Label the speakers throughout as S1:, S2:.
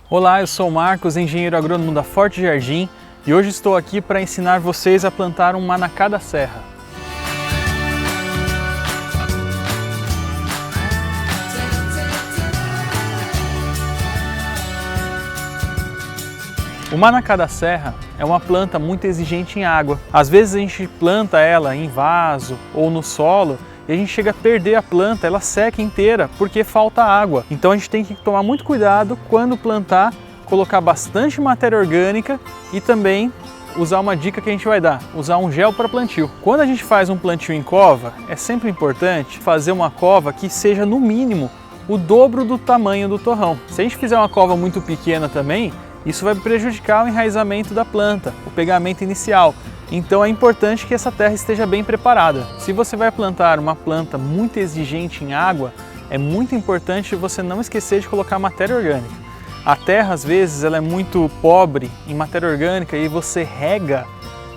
S1: Olá, eu sou o Marcos, engenheiro agrônomo da Forte Jardim, e hoje estou aqui para ensinar vocês a plantar um manacá da serra. O manacá da serra é uma planta muito exigente em água. Às vezes a gente planta ela em vaso ou no solo e a gente chega a perder a planta, ela seca inteira porque falta água. Então a gente tem que tomar muito cuidado quando plantar, colocar bastante matéria orgânica e também usar uma dica que a gente vai dar, usar um gel para plantio. Quando a gente faz um plantio em cova, é sempre importante fazer uma cova que seja no mínimo o dobro do tamanho do torrão. Se a gente fizer uma cova muito pequena também, isso vai prejudicar o enraizamento da planta, o pegamento inicial. Então é importante que essa terra esteja bem preparada. Se você vai plantar uma planta muito exigente em água, é muito importante você não esquecer de colocar matéria orgânica. A terra, às vezes, ela é muito pobre em matéria orgânica e você rega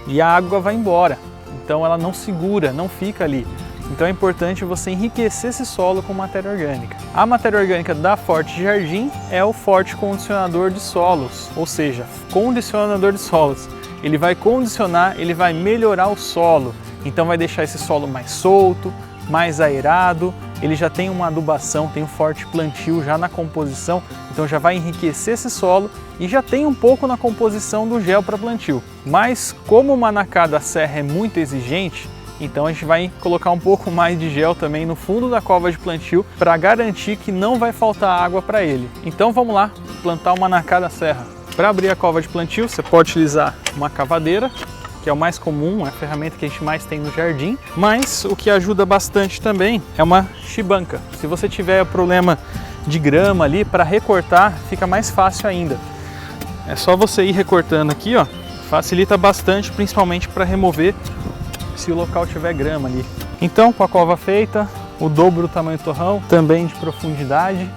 S1: e a água vai embora. Então ela não segura, não fica ali. Então é importante você enriquecer esse solo com matéria orgânica. A matéria orgânica da Forte Jardim é o Forte Condicionador de Solos, ou seja, condicionador de solos. Ele vai condicionar, ele vai melhorar o solo, então vai deixar esse solo mais solto, mais aerado, ele já tem uma adubação, tem um forte plantio já na composição, então já vai enriquecer esse solo e já tem um pouco na composição do gel para plantio. Mas como o manacá da serra é muito exigente, então a gente vai colocar um pouco mais de gel também no fundo da cova de plantio para garantir que não vai faltar água para ele. Então vamos lá plantar o manacá da serra. Para abrir a cova de plantio, você pode utilizar uma cavadeira, que é o mais comum, é a ferramenta que a gente mais tem no jardim, mas o que ajuda bastante também é uma chibanca. Se você tiver problema de grama ali, para recortar fica mais fácil ainda. É só você ir recortando aqui, ó, facilita bastante, principalmente para remover se o local tiver grama ali. Então, com a cova feita, o dobro do tamanho do torrão, também de profundidade.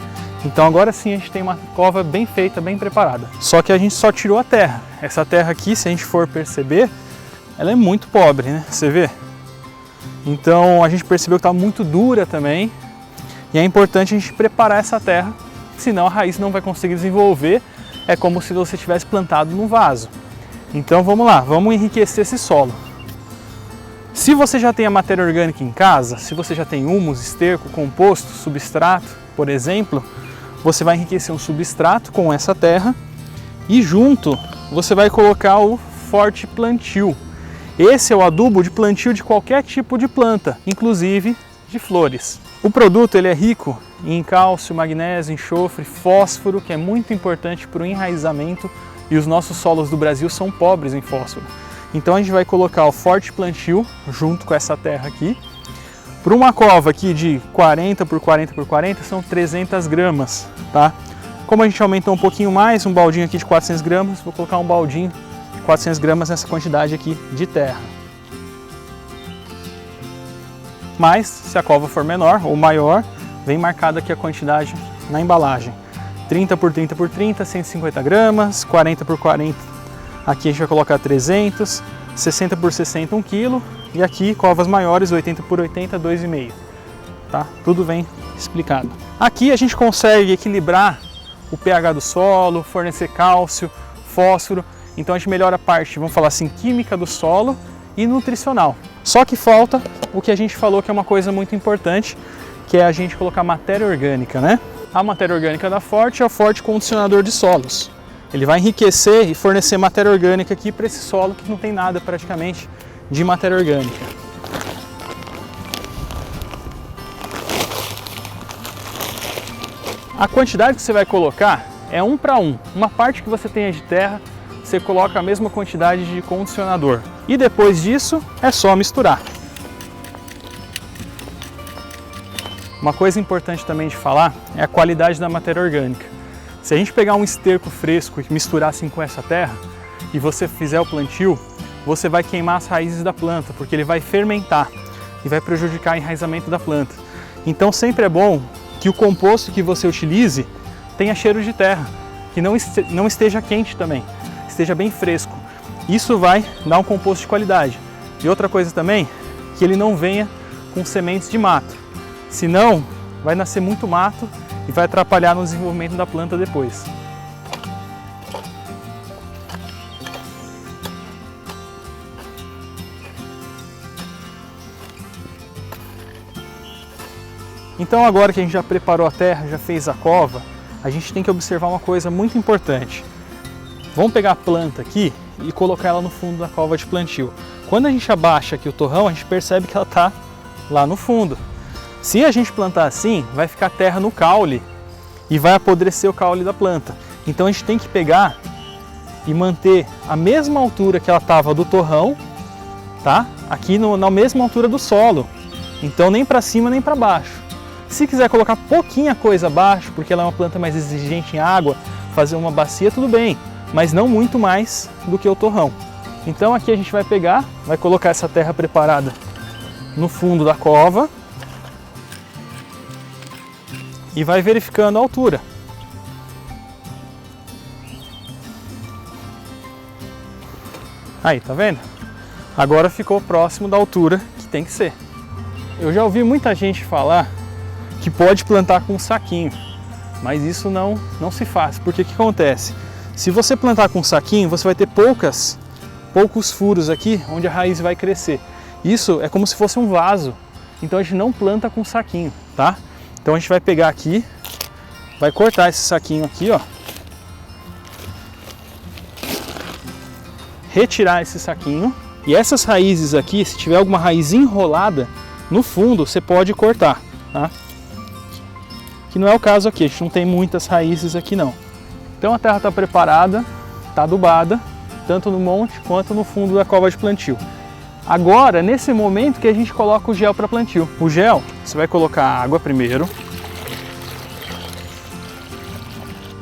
S1: Então agora sim a gente tem uma cova bem feita, bem preparada. Só que a gente só tirou a terra. Essa terra aqui, se a gente for perceber, ela é muito pobre, né? Você vê? Então a gente percebeu que está muito dura também. E é importante a gente preparar essa terra, senão a raiz não vai conseguir desenvolver. É como se você tivesse plantado num vaso. Então vamos lá, vamos enriquecer esse solo. Se você já tem a matéria orgânica em casa, se você já tem humus, esterco, composto, substrato, por exemplo, você vai enriquecer um substrato com essa terra e junto você vai colocar o forte plantio. Esse é o adubo de plantio de qualquer tipo de planta, inclusive de flores. O produto ele é rico em cálcio, magnésio, enxofre, fósforo, que é muito importante para o enraizamento, e os nossos solos do Brasil são pobres em fósforo. Então a gente vai colocar o forte plantio junto com essa terra aqui. Para uma cova aqui de 40 por 40 por 40 são 300 gramas, tá? Como a gente aumentou um pouquinho mais, um baldinho aqui de 400 gramas, vou colocar um baldinho de 400 gramas nessa quantidade aqui de terra. Mas, se a cova for menor ou maior, vem marcada aqui a quantidade na embalagem. 30 por 30 por 30, 150 gramas, 40 por 40, aqui a gente vai colocar 300, 60 por 60, 1 kg, e aqui covas maiores, 80 por 80, 2,5, tá? Tudo vem explicado. Aqui a gente consegue equilibrar o pH do solo, fornecer cálcio, fósforo, então a gente melhora a parte, vamos falar assim, química do solo e nutricional. Só que falta o que a gente falou que é uma coisa muito importante, que é a gente colocar matéria orgânica, né? A matéria orgânica da Forte é o Forte Condicionador de Solos. Ele vai enriquecer e fornecer matéria orgânica aqui para esse solo que não tem nada praticamente de matéria orgânica. A quantidade que você vai colocar é 1 para 1. Uma parte que você tenha de terra, você coloca a mesma quantidade de condicionador. E depois disso é só misturar. Uma coisa importante também de falar é a qualidade da matéria orgânica. Se a gente pegar um esterco fresco e misturar assim com essa terra e você fizer o plantio, você vai queimar as raízes da planta, porque ele vai fermentar e vai prejudicar o enraizamento da planta. Então sempre é bom que o composto que você utilize tenha cheiro de terra, que não esteja quente também, esteja bem fresco. Isso vai dar um composto de qualidade. E outra coisa também, que ele não venha com sementes de mato, senão vai nascer muito mato e vai atrapalhar no desenvolvimento da planta depois. Então agora que a gente já preparou a terra, já fez a cova, a gente tem que observar uma coisa muito importante. Vamos pegar a planta aqui e colocar ela no fundo da cova de plantio. Quando a gente abaixa aqui o torrão, a gente percebe que ela está lá no fundo. Se a gente plantar assim, vai ficar terra no caule e vai apodrecer o caule da planta. Então a gente tem que pegar e manter a mesma altura que ela estava do torrão, tá? Aqui na mesma altura do solo. Então nem para cima nem para baixo. Se quiser colocar pouquinha coisa abaixo, porque ela é uma planta mais exigente em água, fazer uma bacia, tudo bem, mas não muito mais do que o torrão. Então aqui a gente vai pegar, vai colocar essa terra preparada no fundo da cova e vai verificando a altura. Aí, tá vendo? Agora ficou próximo da altura que tem que ser. Eu já ouvi muita gente falar que pode plantar com um saquinho, mas isso não se faz, porque o que acontece? Se você plantar com um saquinho, você vai ter poucos furos aqui onde a raiz vai crescer. Isso é como se fosse um vaso, então a gente não planta com saquinho, tá? Então a gente vai pegar aqui, vai cortar esse saquinho aqui, ó, retirar esse saquinho, e essas raízes aqui, se tiver alguma raiz enrolada no fundo, você pode cortar, tá? Que não é o caso aqui, a gente não tem muitas raízes aqui não. Então a terra está preparada, está adubada, tanto no monte quanto no fundo da cova de plantio. Agora, nesse momento que a gente coloca o gel para plantio. O gel, você vai colocar água primeiro.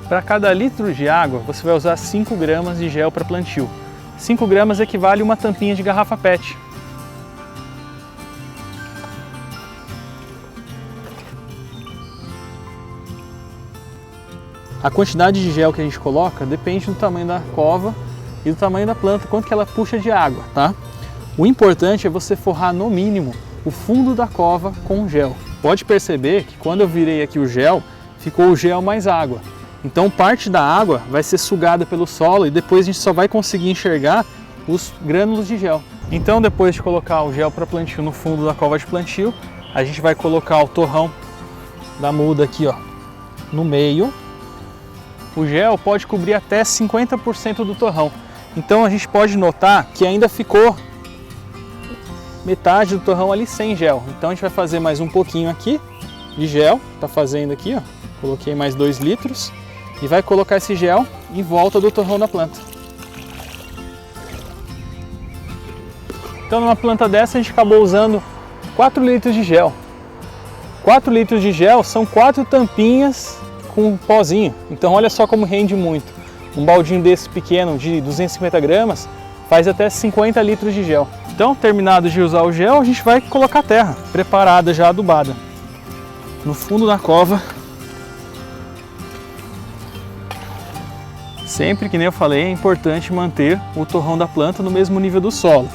S1: Para cada litro de água, você vai usar 5 gramas de gel para plantio. 5 gramas equivale a uma tampinha de garrafa PET. A quantidade de gel que a gente coloca depende do tamanho da cova e do tamanho da planta, quanto que ela puxa de água, tá? O importante é você forrar no mínimo o fundo da cova com gel. Pode perceber que quando eu virei aqui o gel, ficou o gel mais água. Então parte da água vai ser sugada pelo solo e depois a gente só vai conseguir enxergar os grânulos de gel. Então depois de colocar o gel para plantio no fundo da cova de plantio, a gente vai colocar o torrão da muda aqui, ó, no meio. O gel pode cobrir até 50% do torrão. Então a gente pode notar que ainda ficou metade do torrão ali sem gel. Então a gente vai fazer mais um pouquinho aqui de gel. Tá fazendo aqui, ó. Coloquei mais 2 litros. E vai colocar esse gel em volta do torrão da planta. Então numa planta dessa a gente acabou usando 4 litros de gel. 4 litros de gel são 4 tampinhas com um pozinho. Então olha só como rende muito. Um baldinho desse pequeno de 250 gramas faz até 50 litros de gel. Então, terminado de usar o gel, a gente vai colocar a terra preparada, já adubada, no fundo da cova. Sempre, que nem eu falei, é importante manter o torrão da planta no mesmo nível do solo.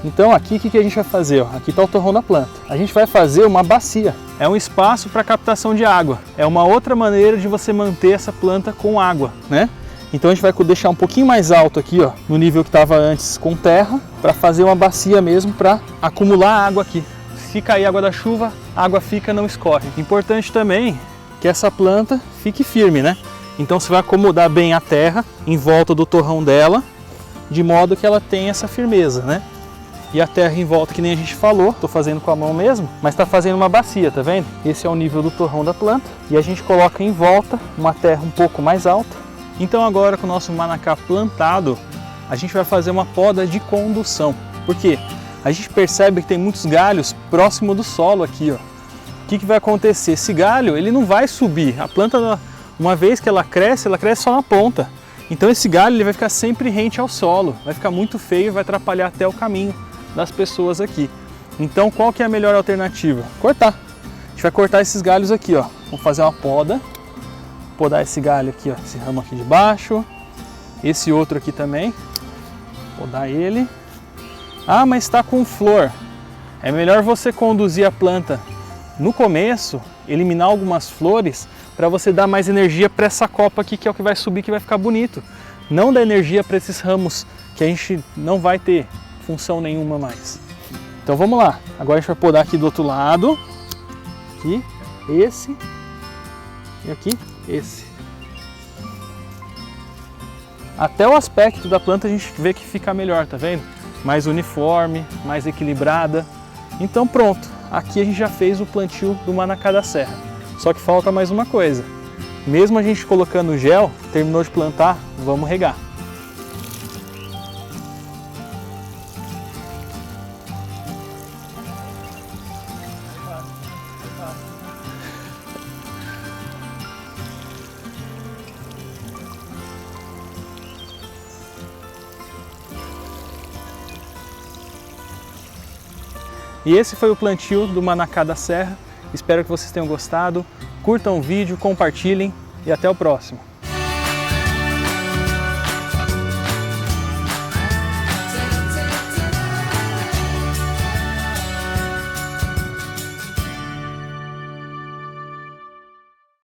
S1: Então aqui o que a gente vai fazer? Ó? Aqui está o torrão da planta. A gente vai fazer uma bacia. É um espaço para captação de água. É uma outra maneira de você manter essa planta com água, né? Então a gente vai deixar um pouquinho mais alto aqui, ó, no nível que estava antes com terra, para fazer uma bacia mesmo para acumular água aqui. Se cair água da chuva, a água fica, não escorre. Importante também que essa planta fique firme, né? Então você vai acomodar bem a terra em volta do torrão dela, de modo que ela tenha essa firmeza, né? E a terra em volta, que nem a gente falou, estou fazendo com a mão mesmo, mas está fazendo uma bacia, tá vendo? Esse é o nível do torrão da planta e a gente coloca em volta uma terra um pouco mais alta. Então agora com o nosso manacá plantado, a gente vai fazer uma poda de condução. Por quê? A gente percebe que tem muitos galhos próximo do solo aqui, ó. O que vai acontecer? Esse galho, ele não vai subir. A planta, uma vez que ela cresce só na ponta. Então esse galho ele vai ficar sempre rente ao solo, vai ficar muito feio e vai atrapalhar até o caminho das pessoas aqui. Então qual que é a melhor alternativa? Cortar. A gente vai cortar esses galhos aqui, ó. Vamos fazer uma poda. Podar esse galho aqui, ó, esse ramo aqui de baixo. Esse outro aqui também. Podar ele. Ah, mas está com flor. É melhor você conduzir a planta no começo, eliminar algumas flores, para você dar mais energia para essa copa aqui, que é o que vai subir, que vai ficar bonito. Não dá energia para esses ramos que a gente não vai ter função nenhuma mais. Então vamos lá. Agora a gente vai podar aqui do outro lado. Aqui. esse e aqui esse. Até o aspecto da planta a gente vê que fica melhor, tá vendo? Mais uniforme, mais equilibrada. Então pronto, aqui a gente já fez o plantio do manacá da serra. Só que falta mais uma coisa. Mesmo a gente colocando o gel, terminou de plantar, vamos regar. E esse foi o plantio do manacá da serra. Espero que vocês tenham gostado. Curtam o vídeo, compartilhem e até o próximo.